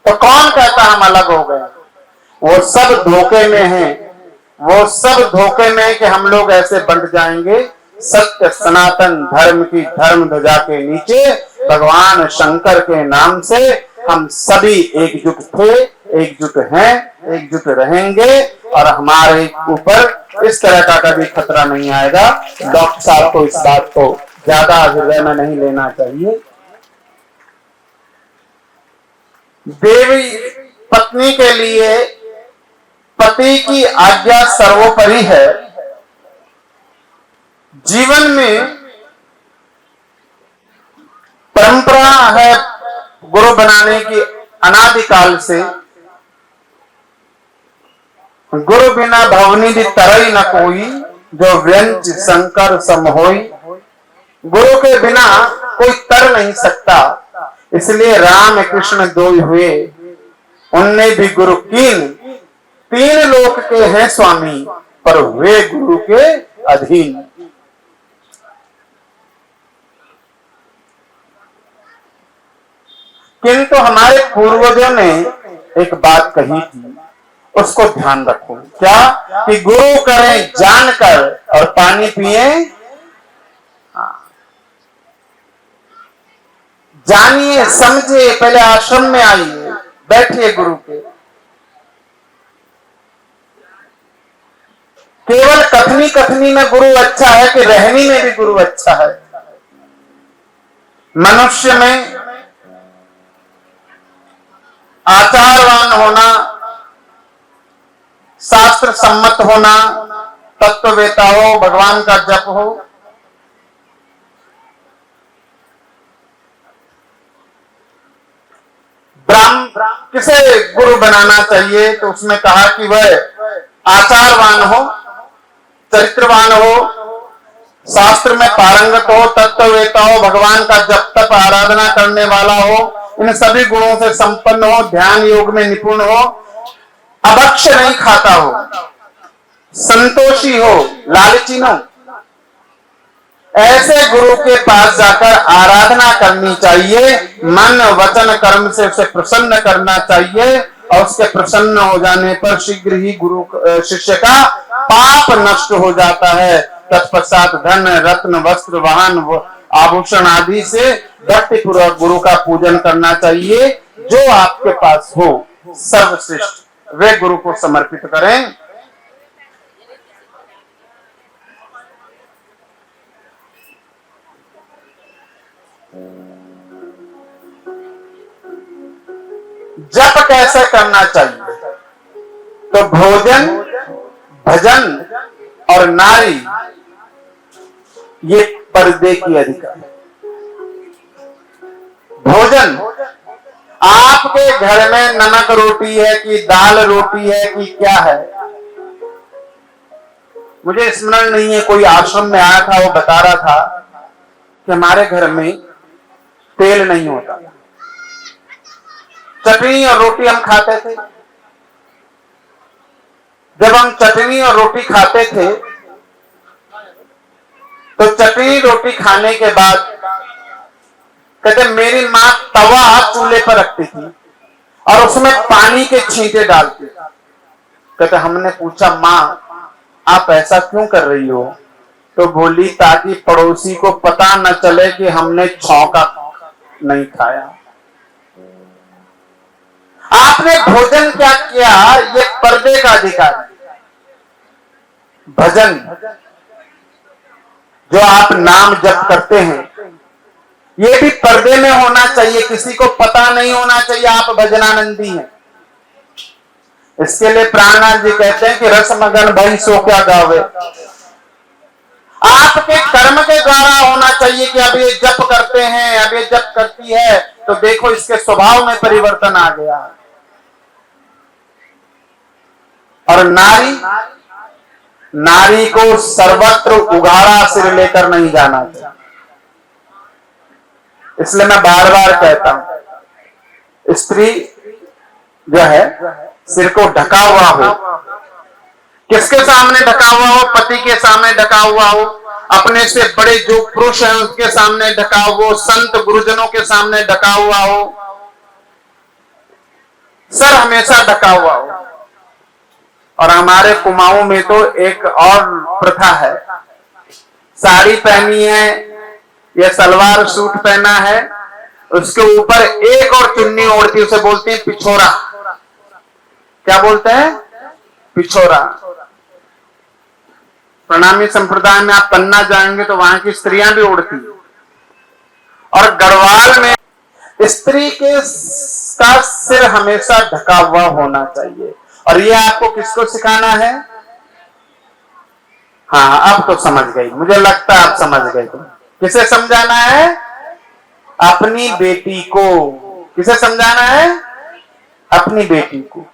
तो कौन कहता हम अलग हो गए? वो सब धोखे में हैं, वो सब धोखे में है कि हम लोग ऐसे बंट जाएंगे। सत्य सनातन धर्म की धर्म ध्वजा के नीचे भगवान शंकर के नाम से हम सभी एकजुट थे, एकजुट हैं, एकजुट रहेंगे, और हमारे ऊपर इस तरह का कभी खतरा नहीं आएगा। डॉक्टर साहब को इस बात को ज्यादा हृदय में नहीं लेना चाहिए। देवी पत्नी के लिए पति की आज्ञा सर्वोपरि है। जीवन में परंपरा है गुरु बनाने की अनादिकाल से। गुरु बिना भवनिधि तरई न कोई, जो व्यंच शंकर सम होई। गुरु के बिना कोई तर नहीं सकता, इसलिए राम कृष्ण दो हुए, उनने भी गुरु कीन। तीन लोक के हैं स्वामी, पर हुए गुरु के अधीन। किंतु हमारे पूर्वजों ने एक बात कही थी, उसको ध्यान रखो। क्या? कि गुरु करें जानकर और पानी पिए। जानिए समझे, पहले आश्रम में आइए, बैठिए गुरु के। केवल कथनी कथनी में गुरु अच्छा है कि रहनी में भी गुरु अच्छा है? मनुष्य में आचारवान होना, शास्त्र सम्मत होना, तत्ववेता हो, भगवान का जप हो। ब्राह्मण किसे गुरु बनाना चाहिए? तो उसमें कहा कि वह आचारवान हो, चरित्रवान हो, शास्त्र में पारंगत हो, तत्ववेता हो, भगवान का जप तप आराधना करने वाला हो, इन सभी गुणों से संपन्न हो, ध्यान योग में निपुण हो, अभक्ष नहीं खाता हो, संतोषी हो, लालची न हो। ऐसे गुरु के पास जाकर आराधना करनी चाहिए। मन वचन कर्म से उसे प्रसन्न करना चाहिए, और उसके प्रसन्न हो जाने पर शीघ्र ही गुरु शिष्य का पाप नष्ट हो जाता है। तत्पश्चात धन रत्न वस्त्र वाहन आभूषण आदि से भक्तिपूर्वक गुरु का पूजन करना चाहिए। जो आपके पास हो सर्वश्रेष्ठ वे गुरु को समर्पित करें। जप कैसे करना चाहिए? तो भोजन, भजन और नारी ये पर्दे की अधिकार। भोजन, आपके घर में नमक रोटी है कि दाल रोटी है कि क्या है? मुझे स्मरण नहीं है, कोई आश्रम में आया था, वो बता रहा था कि हमारे घर में तेल नहीं होता, चटनी और रोटी हम खाते थे। जब हम चटनी और रोटी खाते थे तो चटनी रोटी खाने के बाद कहते मेरी माँ तवा चूल्हे पर रखती थी और उसमें पानी के छींटे डालती। कहते हमने पूछा माँ आप ऐसा क्यों कर रही हो? तो बोली ताकि पड़ोसी को पता न चले कि हमने छौंका नहीं खाया। आपने भोजन क्या किया? ये पर्दे का अधिकार है। भजन, जो आप नाम जप करते हैं, ये भी पर्दे में होना चाहिए, किसी को पता नहीं होना चाहिए आप भजनानंदी हैं। इसके लिए प्राणनाथ जी कहते हैं कि रसमगन भई सो क्या गावे। आपके कर्म के द्वारा होना चाहिए कि अब ये जप करते हैं, अब ये जप करती है, तो देखो इसके स्वभाव में परिवर्तन आ गया। और नारी को सर्वत्र उघाड़ा सिर लेकर नहीं जाना चाहिए। इसलिए मैं बार बार कहता हूं, स्त्री जो है सिर को ढका हुआ हो। किसके सामने ढका हुआ हो? पति के सामने ढका हुआ हो। अपने से बड़े जो पुरुष हैं उसके सामने ढका हो, संत गुरुजनों के सामने ढका हुआ हो, सर हमेशा ढका हुआ हो। और हमारे कुमाऊं में तो एक और प्रथा है, साड़ी पहनी है या सलवार सूट पहना है, उसके ऊपर एक और चुन्नी ओढ़ती, उसे बोलते हैं पिछोरा। क्या बोलते हैं? पिछोरा। प्रणामी संप्रदाय में आप पन्ना जाएंगे तो वहां की स्त्रियां भी ओढ़ती, और गढ़वाल में स्त्री के का सिर हमेशा ढका हुआ होना चाहिए। और ये आपको किसको सिखाना है? हाँ, अब तो समझ गई, मुझे लगता है आप समझ गए। तुम किसे समझाना है? अपनी बेटी को। किसे समझाना है? अपनी बेटी को।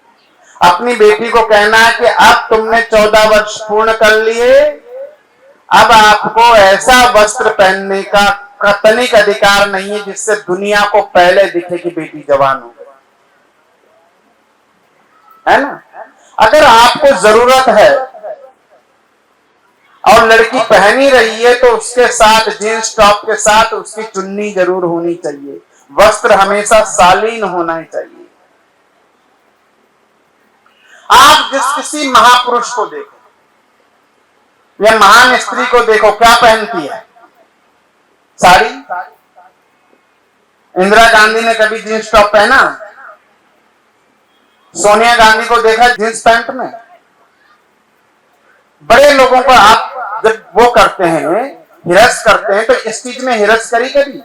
अपनी बेटी को कहना है कि अब तुमने 14 वर्ष पूर्ण कर लिए, अब आपको ऐसा वस्त्र पहनने का तनिक अधिकार नहीं है जिससे दुनिया को पहले दिखे कि बेटी जवान हो गई, है ना। अगर आपको जरूरत है और लड़की पहनी रही है तो उसके साथ जींस टॉप के साथ उसकी चुन्नी जरूर होनी चाहिए। वस्त्र हमेशा शालीन होना चाहिए। आप जिस किसी महापुरुष को देखो या महान स्त्री को देखो, क्या पहनती है? साड़ी। इंदिरा गांधी ने कभी जींस टॉप पहना? सोनिया गांधी को देखा जींस पैंट में? बड़े लोगों को आप जब वो करते हैं, हिरस करते हैं, तो इस चीज में हिरस करी कभी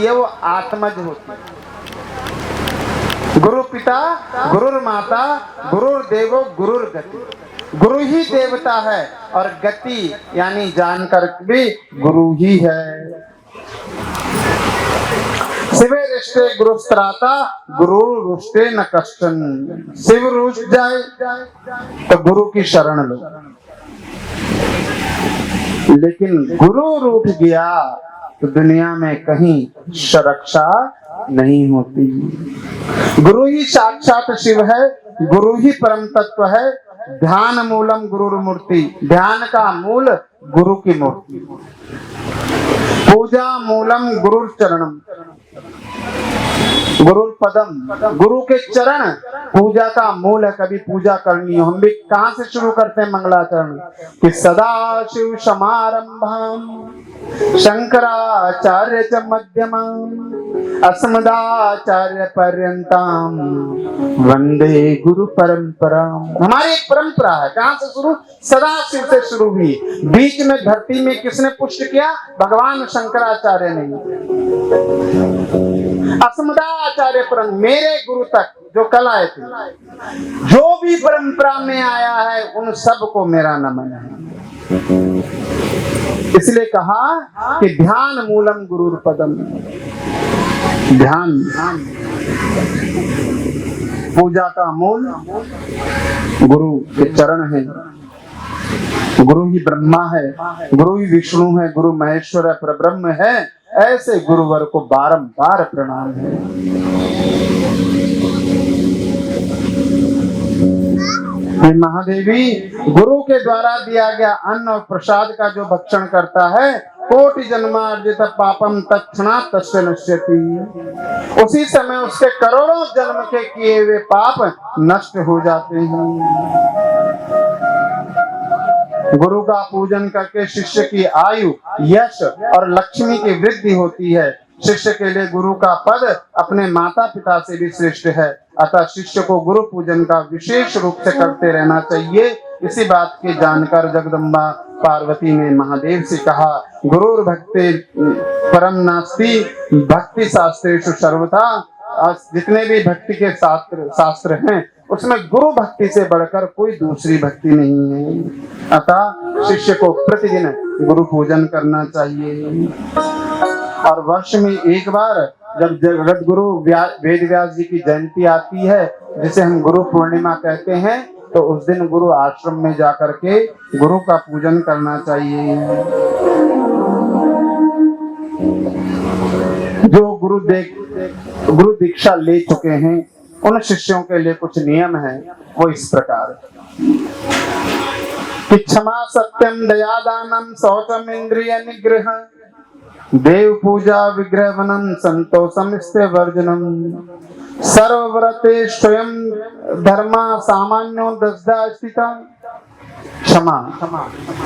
ये वो आत्मज होती है। गुरु पिता, गुरुर माता, गुरुर देवो गुरुर गति। गुरु ही देवता है और गति यानी जानकर भी गुरु ही है। शिवे रिष्टे गुरु त्राता, गुरु रुष्टे न कष्टन। शिव रुष्ट जाए तो गुरु की शरण लो, लेकिन गुरु रूठ गया तो दुनिया में कहीं सुरक्षा नहीं होती। गुरु ही साक्षात शिव है, गुरु ही परम तत्व है। ध्यान मूलम गुरुर मूर्ति। ध्यान का मूल गुरु की मूर्ति। पूजा मूलम गुरुर चरणम, गुरुर पदम। गुरु के चरण पूजा का मूल है। कभी पूजा करनी हो, हम भी कहां से शुरू करते हैं? मंगलाचरण कि सदा शिव समारंभम शंकराचार्य च मध्यमम अस्मदाचार्य पर्यंतम वंदे गुरु परंपराम। हमारी एक परंपरा है। कहां से शुरू? सदा शिव से शुरू हुई। बीच में धरती में किसने पुष्ट किया? भगवान शंकराचार्य ने। अस्मदाचार्य परम, मेरे गुरु तक जो कल आए थे, जो भी परंपरा में आया है उन सबको मेरा नमन है। इसलिए कहा कि ध्यान मूलम गुरुर पदम। ध्यान पूजा का मूल गुरु के चरण है। गुरु ही ब्रह्मा है, गुरु ही विष्णु है, गुरु महेश्वर है, परब्रह्म है। ऐसे गुरुवर को बारंबार प्रणाम है। महादेवी गुरु के द्वारा दिया गया अन्न और प्रसाद का जो भक्षण करता है, कोटि जन्मार्जित पापम तत्क्षणात् तस्य नश्यति। उसी समय उसके करोड़ों जन्म के किए हुए पाप नष्ट हो जाते हैं। गुरु का पूजन करके शिष्य की आयु, यश और लक्ष्मी की वृद्धि होती है। शिष्य के लिए गुरु का पद अपने माता पिता से भी श्रेष्ठ है। अतः शिष्य को गुरु पूजन का विशेष रूप से करते रहना चाहिए। इसी बात की जानकर जगदम्बा पार्वती ने महादेव से कहा, गुरुर भक्ति परम नास्ति भक्ति शास्त्रेषु सर्वथा। जितने भी भक्ति के शास्त्र हैं उसमें गुरु भक्ति से बढ़कर कोई दूसरी भक्ति नहीं है। अतः शिष्य को प्रतिदिन गुरु पूजन करना चाहिए। और वर्ष में एक बार जब जगत गुरु वेद व्यास जी की जयंती आती है, जिसे हम गुरु पूर्णिमा कहते हैं, तो उस दिन गुरु आश्रम में जाकर के गुरु का पूजन करना चाहिए। जो गुरु दीक्षा ले चुके हैं उन शिष्यों के लिए कुछ नियम है। वो इस प्रकार है। कि क्षमा सत्यम दया दानम शौचम इंद्रिय निग्रह देव पूजा विग्रह वनम संतोषम स्ते वर्जनम सर्वव्रते स्वयं धर्मा सामान्यो दसदा स्थिता। क्षमा,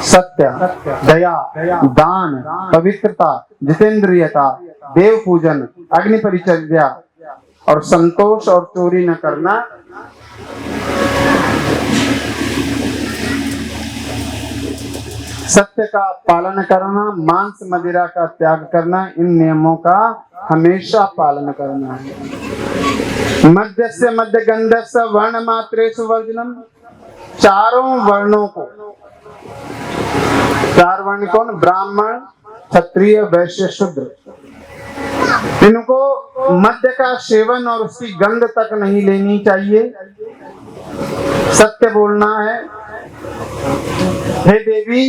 सत्य, दया, दान, पवित्रता, जितेंद्रियता, देव पूजन, अग्नि परिचर्या और संतोष और चोरी न करना। सत्य का पालन करना, मांस मदिरा का त्याग करना, इन नियमों का हमेशा पालन करना है। मध्य से मध्य गंधस्य वर्ण मात्रेषु वर्जनम, चारों वर्णों को, चार वर्ण कौन? ब्राह्मण, क्षत्रिय, वैश्य, शूद्र, इनको मध्य का सेवन और उसकी गंध तक नहीं लेनी चाहिए। सत्य बोलना है। हे देवी,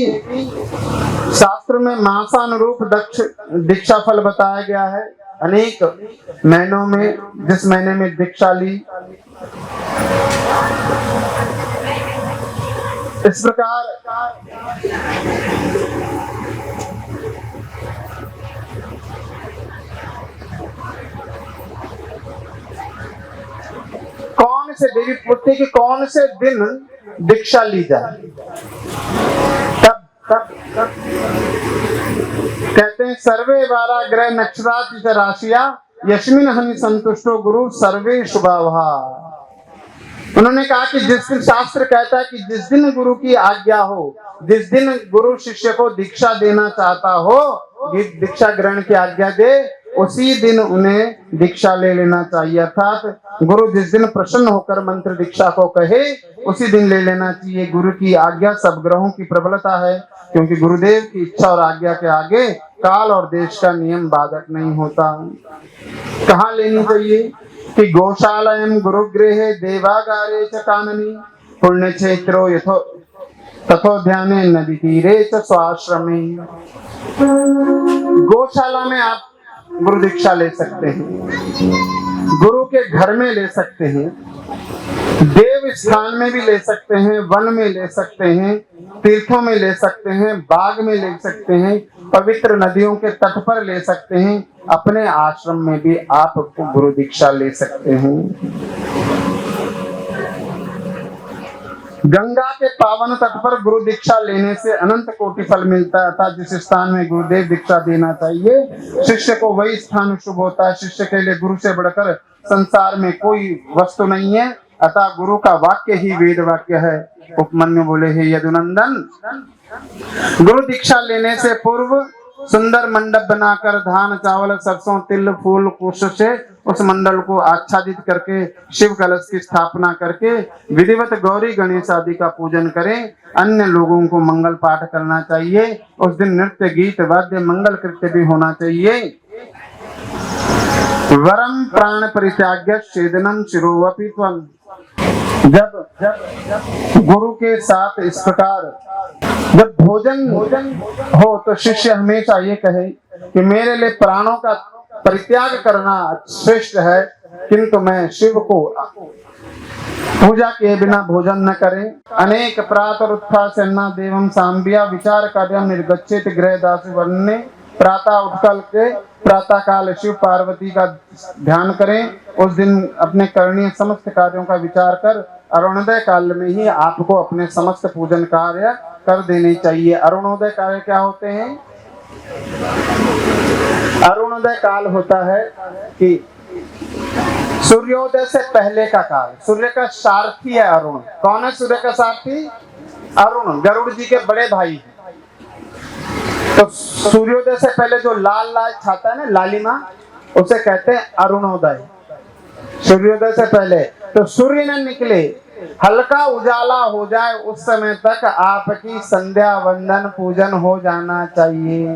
शास्त्र में मासानुरूप दीक्षा फल बताया गया है। अनेक महीनों में, जिस महीने में दीक्षा ली, इस प्रकार कौन से देवी पूछते कि कौन से दिन दीक्षा ली जाए, तब कहते हैं सर्वे वारा ग्रह नक्षत्राति राशिया यस्मिन हनि संतुष्टो गुरु सर्वे शुभावहा। उन्होंने कहा कि जिस दिन, शास्त्र कहता है कि जिस दिन गुरु की आज्ञा हो, जिस दिन गुरु शिष्य को दीक्षा देना चाहता हो, दीक्षा ग्रहण की आज्ञा दे, उसी दिन उन्हें दीक्षा ले लेना चाहिए। अर्थात गुरु जिस दिन प्रसन्न होकर मंत्र दीक्षा को कहे, उसी दिन ले लेना चाहिए। गुरु की आज्ञा सब ग्रहों की प्रबलता है, क्योंकि गुरुदेव की इच्छा और आज्ञा के आगे काल और देश का नियम बाधक नहीं होता। कहाँ लेनी चाहिए? कि गौशालायां गुरुगृहे देवागारे च काननी पुण्य क्षेत्रो यथो तथो ध्याने नदी तीरे च स्वाश्रमे। गौशाला में आप गुरु दीक्षा ले सकते हैं, गुरु के घर में ले सकते हैं, देव स्थान में भी ले सकते हैं, वन में ले सकते हैं, तीर्थों में ले सकते हैं, बाग में ले सकते हैं, पवित्र नदियों के तट पर ले सकते हैं, अपने आश्रम में भी आप गुरु दीक्षा ले सकते हैं। गंगा के पावन तट पर गुरु दीक्षा लेने से अनंत कोटि फल मिलता है। अर्थात जिस स्थान में गुरुदेव दीक्षा देना चाहिए, शिष्य को वही स्थान शुभ होता है। शिष्य के लिए गुरु से बढ़कर संसार में कोई वस्तु नहीं है। अतः गुरु का वाक्य ही वेद वाक्य है। उपमन्यु बोले, हे यदुनंदन, गुरु दीक्षा लेने से पूर्व सुंदर मंडप बनाकर धान, चावल, सरसों, तिल, फूल, कुश से उस मंडल को आच्छादित करके शिव कलश की स्थापना करके विधिवत गौरी गणेश आदि का पूजन करें। अन्य लोगों को मंगल पाठ करना चाहिए। उस दिन नृत्य, गीत, वाद्य, मंगल कृत्य भी होना चाहिए। वरम प्राण परित्याग्य छेदनम शिरोवपि त्वं। जब गुरु के साथ इस प्रकार जब भोजन हो, तो शिष्य हमेशा ये कहे कि मेरे लिए प्राणों का परित्याग करना श्रेष्ठ है, किंतु मैं शिव को पूजा के बिना भोजन न करें। अनेक प्रातः उत्थाय अन्ना देवम सांबिया विचार कार्यम निर्गच्छेत गृह दास वर्णे। प्रातः उठकर के प्रातः काल शिव पार्वती का ध्यान करें। उस दिन अपने करणीय समस्त कार्यों का विचार कर अरुणोदय काल में ही आपको अपने समस्त पूजन कार्य कर देने चाहिए। अरुणोदय कार्य क्या होते हैं? अरुणोदय काल होता है कि सूर्योदय से पहले का काल। सूर्य का सारथी है अरुण। कौन है सूर्य का सारथी? अरुण, गरुड़ जी के बड़े भाई। तो सूर्योदय से पहले जो लाल लाल छाता है ना, लालिमा, उसे कहते हैं अरुणोदय। सूर्योदय से पहले तो सूर्य न निकले, हल्का उजाला हो जाए, उस समय तक आपकी संध्या वंदन पूजन हो जाना चाहिए।